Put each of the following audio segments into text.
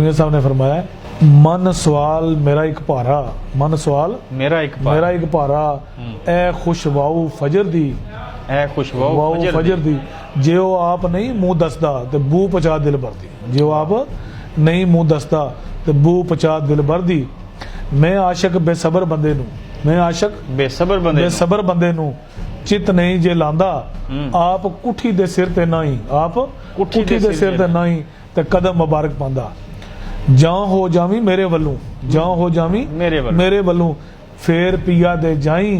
मियां साहब ने फरमाया, मन सवाल मेरा एक भारा, मन सवाल मेरा एक भारा, ए खुशवाऊ फजर दी, ए खुशवाऊ वाऊ फजर दी, जो आप नहीं मुंह दसदा ते बू पचा दिल भरदी, जो आप नहीं मुंह दसदा ते बू पचा दिल भरदी। मैं आशिक बेसबर बंदे नू, मैं आशिक बेसबर बंदे नू चित नहीं जे लांदा, आप कुठी दे सिर ते नहीं, आप कुठी दे सिर ते नहीं ते कदम मुबारक पांदा। जां हो जावी मेरे वल्लों, जां हो जावी मेरे वल्लों, फेर पिया दे जाई,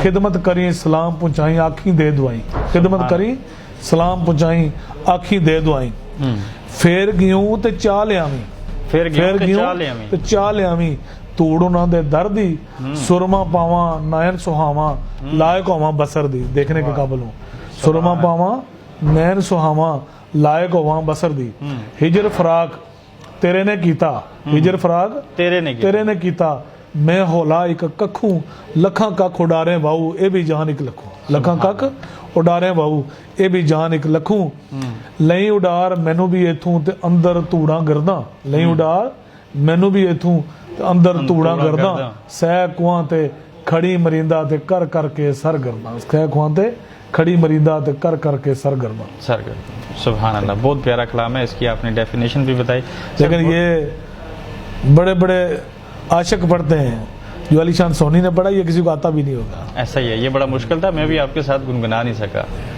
खिदमत करी सलाम पहुंचाई, आखी दे दुआई, खिदमत करी सलाम पहुंचाई, आखी दे दुआई। फेर गियूं ते चाह लियावी, फेर गियूं ते चाह लियावी, तूड़ उन्हां दे दर दी, सुरमा पावा नैन सुहावा, लायक होवां बसर दी, देखने के काबिल हूं, सुरमा पावा नैन सुहावा, लायक होवां बसर दी। हिजर फराक तेरे ने कीता, हिजर फराक तेरे ने कीता, मैं होला एक कखू, लखां कख उडारे वाऊ, ए भी जान एक लखू, लखां कख उडारे वाऊ, ए भी जान एक लखू। लई उडार मैनू भी इथों ते अंदर तूड़ा गर्दा, लई उडार मैनू भी इथों ते अंदर तूड़ा गर्दा, सह कुआं ते खड़ी मरिंदा ते कर करके सर गर्दा, सह कुआं ते खड़ी मरिंदा ते कर करके सर गर्दा। सुभान अल्लाह, बहुत प्यारा कलाम है, इसकी आपने डेफिनेशन भी बताई। लेकिन ये बड़े बड़े आशिक पढ़ते हैं, जो अली शान सोनी ने पढ़ा, ये किसी को आता भी नहीं होगा। ऐसा ही है, ये बड़ा मुश्किल था, मैं भी आपके साथ गुनगुना नहीं सका।